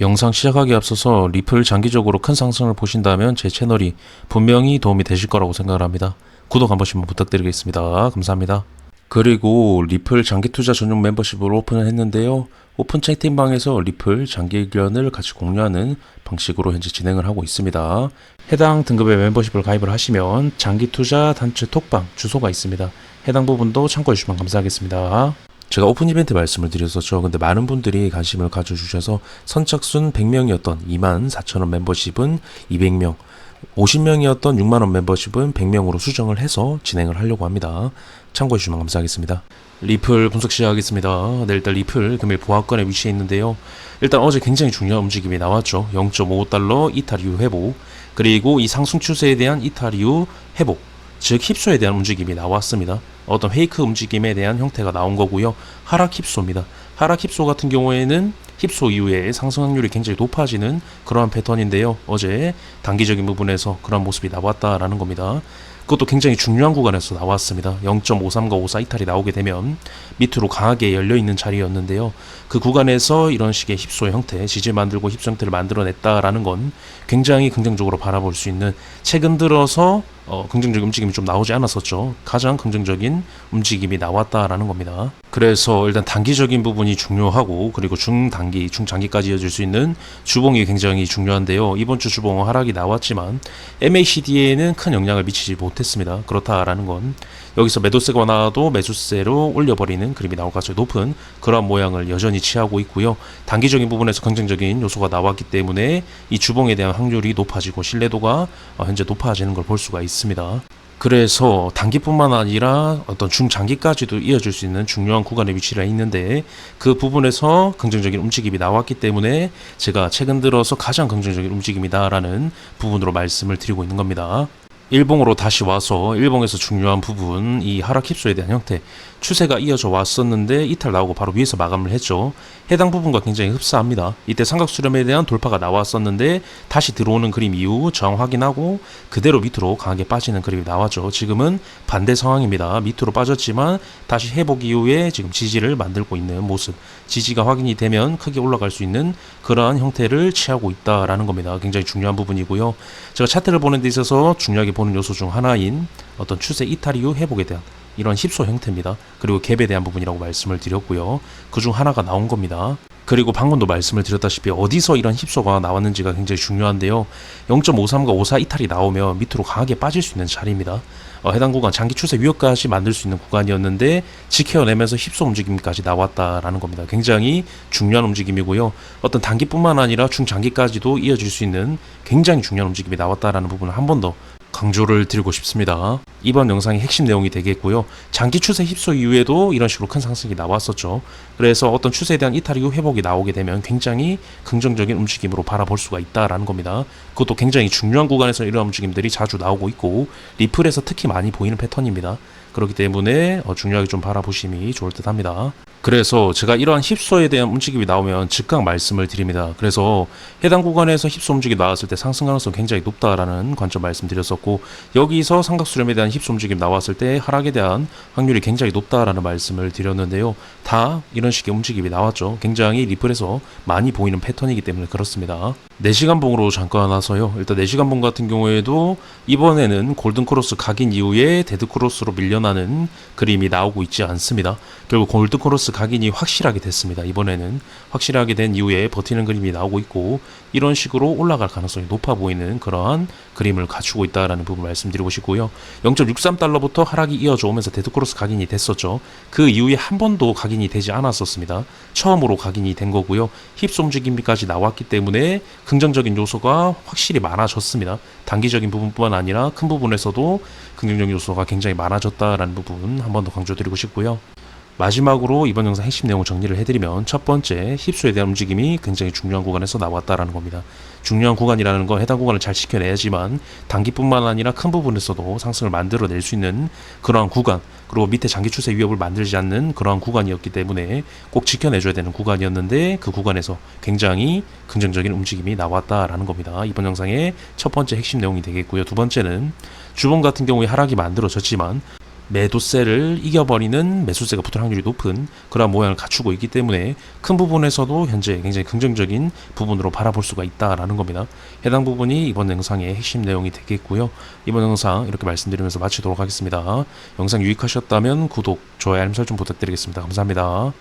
영상 시작하기에 앞서서 리플 장기적으로 큰 상승을 보신다면 제 채널이 분명히 도움이 되실 거라고 생각을 합니다. 구독 한 번씩만 부탁드리겠습니다. 감사합니다. 그리고 리플 장기투자 전용 멤버십을 오픈을 했는데요. 오픈 채팅방에서 리플 장기 의견을 같이 공유하는 방식으로 현재 진행을 하고 있습니다. 해당 등급의 멤버십을 가입을 하시면 장기투자 단체 톡방 주소가 있습니다. 해당 부분도 참고해 주시면 감사하겠습니다. 제가 오픈 이벤트 말씀을 드렸었죠. 근데 많은 분들이 관심을 가져주셔서 선착순 100명이었던 24,000원 멤버십은 200명, 50명이었던 6만원 멤버십은 100명으로 수정을 해서 진행을 하려고 합니다. 참고해주시면 감사하겠습니다. 리플 분석 시작하겠습니다. 네, 일단 리플 금일 보합권에 위치해 있는데요. 일단 어제 굉장히 중요한 움직임이 나왔죠. 0.55달러 이탈 이후 회복, 그리고 이 상승 추세에 대한 이탈 이후 회복, 즉 힙소에 대한 움직임이 나왔습니다. 어떤 페이크 움직임에 대한 형태가 나온 거고요. 하락 힙소입니다. 하락 힙소 같은 경우에는 힙소 이후에 상승 확률이 굉장히 높아지는 그러한 패턴인데요. 어제 단기적인 부분에서 그런 모습이 나왔다라는 겁니다. 그것도 굉장히 중요한 구간에서 나왔습니다. 0.53과 54 이탈이 나오게 되면 밑으로 강하게 열려있는 자리였는데요. 그 구간에서 이런 식의 힙소 형태, 지지 만들고 힙소 형태를 만들어냈다라는 건 굉장히 긍정적으로 바라볼 수 있는, 최근 들어서 긍정적인 움직임이 좀 나오지 않았었죠. 가장 긍정적인 움직임이 나왔다라는 겁니다. 그래서 일단 단기적인 부분이 중요하고, 그리고 중단기, 중장기까지 이어질 수 있는 주봉이 굉장히 중요한데요. 이번 주 주봉은 하락이 나왔지만 MACD에는 큰 영향을 미치지 못했습니다. 그렇다라는 건 여기서 매도세가 나와도 매수세로 올려버리는 그림이 나올 가능성이 높은 그런 모양을 여전히 취하고 있고요. 단기적인 부분에서 긍정적인 요소가 나왔기 때문에 이 주봉에 대한 확률이 높아지고 신뢰도가 현재 높아지는 걸 볼 수가 있습니다. 그래서 단기뿐만 아니라 어떤 중장기까지도 이어질 수 있는 중요한 구간에 위치해 있는데, 그 부분에서 긍정적인 움직임이 나왔기 때문에 제가 최근 들어서 가장 긍정적인 움직임이다라는 부분으로 말씀을 드리고 있는 겁니다. 일봉으로 다시 와서 일봉에서 중요한 부분, 이 하락 힙소에 대한 형태, 추세가 이어져 왔었는데 이탈 나오고 바로 위에서 마감을 했죠. 해당 부분과 굉장히 흡사합니다. 이때 삼각 수렴에 대한 돌파가 나왔었는데 다시 들어오는 그림 이후 저항 확인하고 그대로 밑으로 강하게 빠지는 그림이 나왔죠. 지금은 반대 상황입니다. 밑으로 빠졌지만 다시 회복 이후에 지금 지지를 만들고 있는 모습, 지지가 확인이 되면 크게 올라갈 수 있는 그러한 형태를 취하고 있다라는 겁니다. 굉장히 중요한 부분이고요. 제가 차트를 보는 데 있어서 중요하게 보는 요소 중 하나인 어떤 추세 이탈 이후 회복에 대한 이런 힙소 형태입니다. 그리고 갭에 대한 부분이라고 말씀을 드렸고요. 그 중 하나가 나온 겁니다. 그리고 방금도 말씀을 드렸다시피 어디서 이런 힙소가 나왔는지가 굉장히 중요한데요. 0.53과 54 이탈이 나오면 밑으로 강하게 빠질 수 있는 자리입니다. 해당 구간 장기 추세 위협까지 만들 수 있는 구간이었는데 지켜내면서 힙소 움직임까지 나왔다라는 겁니다. 굉장히 중요한 움직임이고요. 어떤 단기뿐만 아니라 중장기까지도 이어질 수 있는 굉장히 중요한 움직임이 나왔다라는 부분을 한 번 더 강조를 드리고 싶습니다. 이번 영상의 핵심 내용이 되겠고요. 장기 추세 힙소 이후에도 이런 식으로 큰 상승이 나왔었죠. 그래서 어떤 추세에 대한 이탈 이후 회복이 나오게 되면 굉장히 긍정적인 움직임으로 바라볼 수가 있다라는 겁니다. 그것도 굉장히 중요한 구간에서 이런 움직임들이 자주 나오고 있고 리플에서 특히 많이 보이는 패턴입니다. 그렇기 때문에 중요하게 좀 바라보심이 좋을 듯 합니다. 그래서 제가 이러한 힙소에 대한 움직임이 나오면 즉각 말씀을 드립니다. 그래서 해당 구간에서 힙소 움직임이 나왔을 때 상승 가능성이 굉장히 높다라는 관점 말씀드렸었고, 여기서 삼각수렴에 대한 힙소 움직임 나왔을 때 하락에 대한 확률이 굉장히 높다라는 말씀을 드렸는데요. 다 이런 식의 움직임이 나왔죠. 굉장히 리플에서 많이 보이는 패턴이기 때문에 그렇습니다. 4시간 봉으로 잠깐 와서요. 일단 4시간 봉 같은 경우에도 이번에는 골든크로스 각인 이후에 데드크로스로 밀려나는 그림이 나오고 있지 않습니다. 결국 골든크로스 각인이 확실하게 됐습니다. 이번에는 확실하게 된 이후에 버티는 그림이 나오고 있고, 이런 식으로 올라갈 가능성이 높아 보이는 그러한 그림을 갖추고 있다라는 부분 말씀드리고 싶고요. 0.63달러부터 하락이 이어져 오면서 데드크로스 각인이 됐었죠. 그 이후에 한 번도 각인이 되지 않았었습니다. 처음으로 각인이 된 거고요. 힙소 움직임까지 나왔기 때문에 긍정적인 요소가 확실히 많아졌습니다. 단기적인 부분뿐만 아니라 큰 부분에서도 긍정적인 요소가 굉장히 많아졌다라는 부분 한 번 더 강조드리고 싶고요. 마지막으로 이번 영상 핵심 내용을 정리를 해드리면, 첫 번째, 힙소에 대한 움직임이 굉장히 중요한 구간에서 나왔다라는 겁니다. 중요한 구간이라는 건 해당 구간을 잘 지켜내야지만 단기뿐만 아니라 큰 부분에서도 상승을 만들어낼 수 있는 그러한 구간, 그리고 밑에 장기 추세 위협을 만들지 않는 그러한 구간이었기 때문에 꼭 지켜내줘야 되는 구간이었는데, 그 구간에서 굉장히 긍정적인 움직임이 나왔다라는 겁니다. 이번 영상의 첫 번째 핵심 내용이 되겠고요. 두 번째는 주봉 같은 경우에 하락이 만들어졌지만 매도세를 이겨버리는 매수세가 붙을 확률이 높은 그러한 모양을 갖추고 있기 때문에 큰 부분에서도 현재 굉장히 긍정적인 부분으로 바라볼 수가 있다라는 겁니다. 해당 부분이 이번 영상의 핵심 내용이 되겠고요. 이번 영상 이렇게 말씀드리면서 마치도록 하겠습니다. 영상 유익하셨다면 구독, 좋아요, 알림 설정 부탁드리겠습니다. 감사합니다.